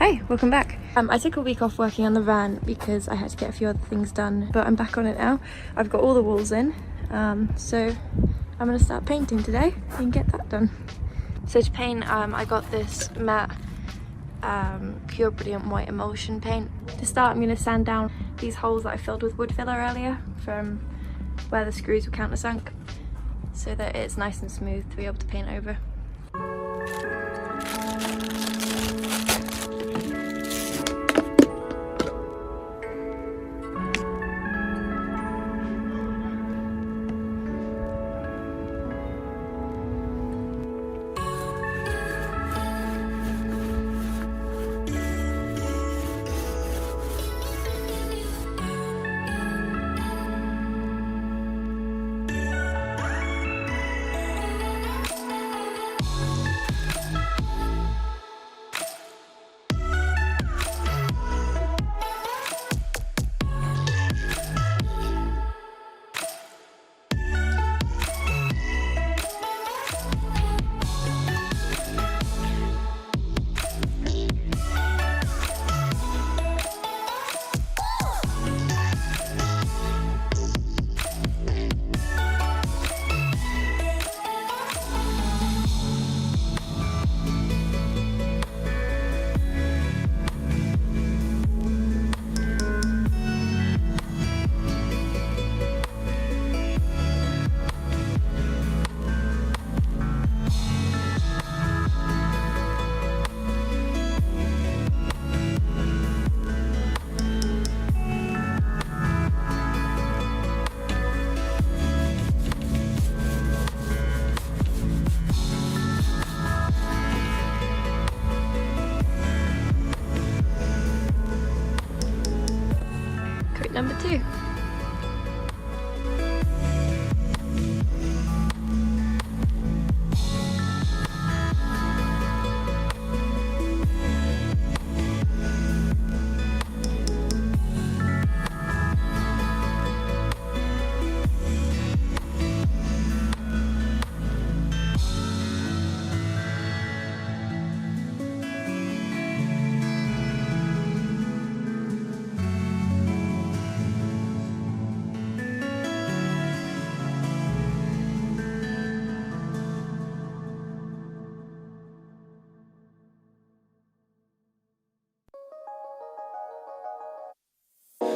Hey, welcome back. I took a week off working on the van because I had to get a few other things done, but I'm back on it now. I've got all the walls in, so I'm gonna start painting today and get that done. So to paint, I got this matte Pure Brilliant White Emulsion paint. To start, I'm gonna sand down these holes that I filled with wood filler earlier from where the screws were countersunk, so that it's nice and smooth to be able to paint over. Number 2.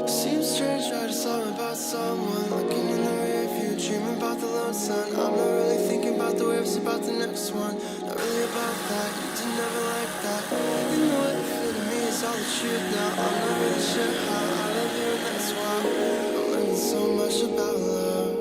Seems strange, write a song about someone looking in the rear view, dreaming about the lone sun. I'm not really thinking about the waves, about the next one. Not really about that, you did never like that. You know what it feel to me is all the truth now. I'm not really sure how I love you, and that's why I'm learning so much about love.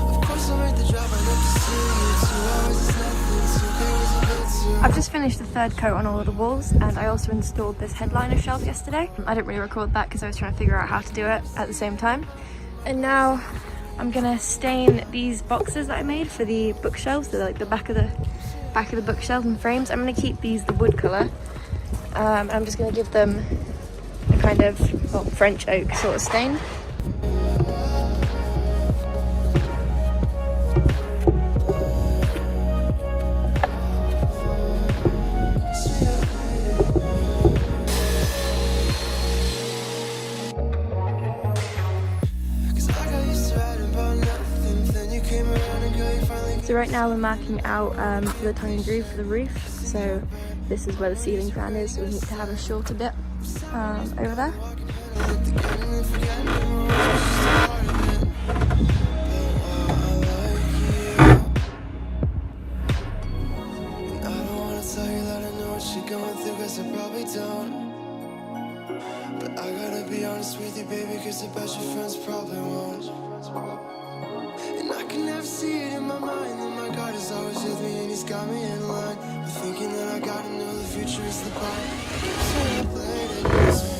Of course I made the drive, I love to see you. 2 hours is nothing, 2 days a bit too. I've just finished the third coat on all of the walls, and I also installed this headliner shelf yesterday. I didn't really record that because I was trying to figure out how to do it at the same time. And now I'm gonna stain these boxes that I made for the bookshelves, so like the back of the bookshelves and frames. I'm gonna keep these the wood colour. I'm just gonna give them a kind of French oak sort of stain. So right now we're marking out for the tongue and groove for the roof. So this is where the ceiling fan is, so we need to have a shorter bit over there. But I gotta be honest with you, baby, cause I bet your friends probably won't. And I can never see it in my mind that my God is always with me and he's got me in line. But thinking that I gotta know the future is the plan. So I played it this way.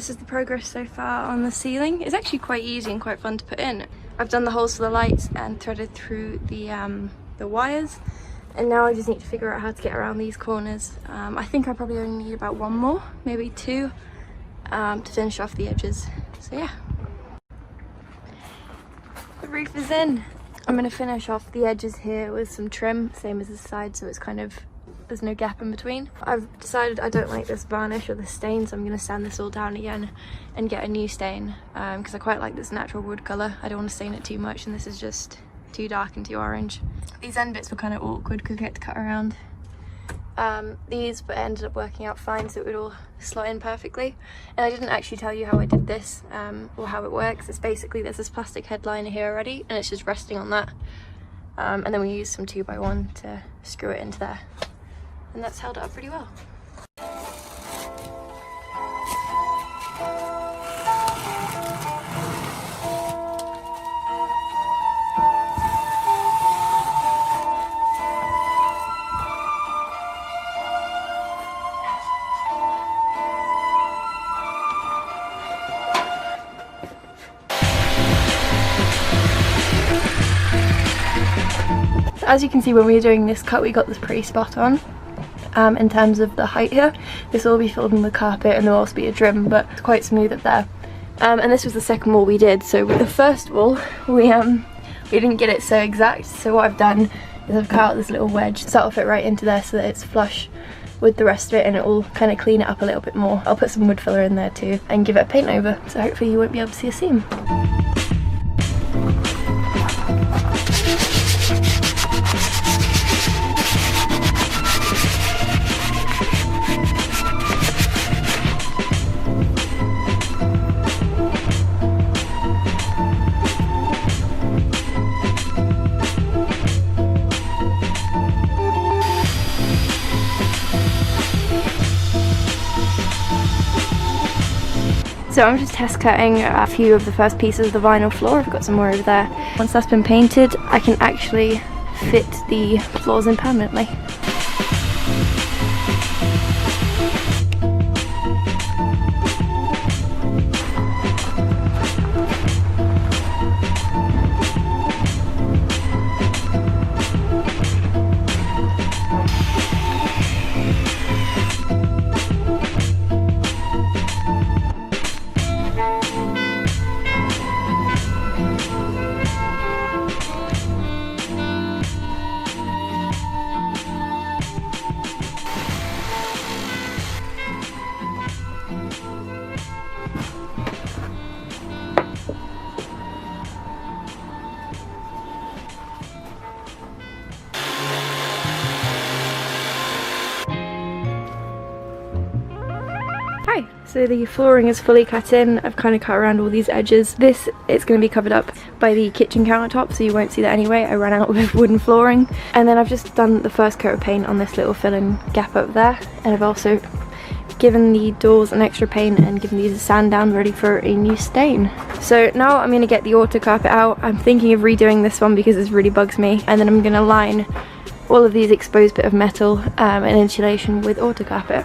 this is the progress so far on the ceiling. It's actually quite easy and quite fun to put in. I've done the holes for the lights and threaded through the wires, and now I just need to figure out how to get around these corners. I think I probably only need about one more, maybe two, to finish off the edges. So yeah, the roof is in. I'm going to finish off the edges here with some trim, same as the side, so it's kind of, there's no gap in between. I've decided I don't like this varnish or the stain, so I'm going to sand this all down again and get a new stain, because I quite like this natural wood colour. I don't want to stain it too much, and this is just too dark and too orange. These end bits were kind of awkward because we had to cut around these, but it ended up working out fine, so it would all slot in perfectly. And I didn't actually tell you how I did this, or how it works. It's basically, there's this plastic headliner here already, and it's just resting on that, and then we use some 2x1 to screw it into there, and that's held up pretty well. As you can see, when we were doing this cut, we got this pretty spot on in terms of the height here. This will all be filled in with carpet, and there will also be a trim, but it's quite smooth up there. And this was the second wall we did. So with the first wall, we didn't get it so exact. So what I've done is I've cut out this little wedge, so that'll fit right into there so that it's flush with the rest of it, and it will kind of clean it up a little bit more. I'll put some wood filler in there too and give it a paint over, so hopefully you won't be able to see a seam. So I'm just test cutting a few of the first pieces of the vinyl floor. I've got some more over there. Once that's been painted, I can actually fit the floors in permanently. Hi, so the flooring is fully cut in. I've kind of cut around all these edges. This is going to be covered up by the kitchen countertop, so you won't see that anyway. I ran out of wooden flooring. And then I've just done the first coat of paint on this little fill-in gap up there. And I've also given the doors an extra paint and given these a sand down, ready for a new stain. So now I'm going to get the auto carpet out. I'm thinking of redoing this one because it really bugs me. And then I'm going to line all of these exposed bit of metal and insulation with auto carpet.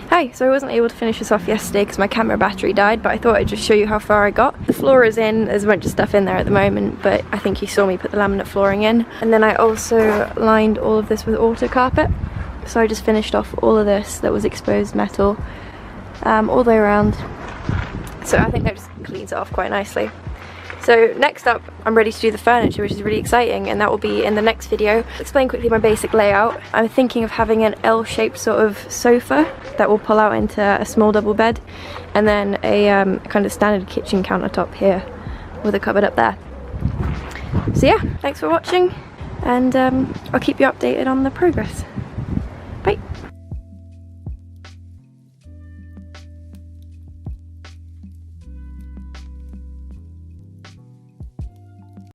Hi, so I wasn't able to finish this off yesterday because my camera battery died, but I thought I'd just show you how far I got. The floor is in, there's a bunch of stuff in there at the moment, but I think you saw me put the laminate flooring in. And then I also lined all of this with auto carpet. So I just finished off all of this that was exposed metal all the way around. So I think that just cleans it off quite nicely. So next up, I'm ready to do the furniture, which is really exciting, and that will be in the next video. I'll explain quickly my basic layout. I'm thinking of having an L-shaped sort of sofa that will pull out into a small double bed, and then a kind of standard kitchen countertop here with a cupboard up there. So yeah, thanks for watching, and I'll keep you updated on the progress.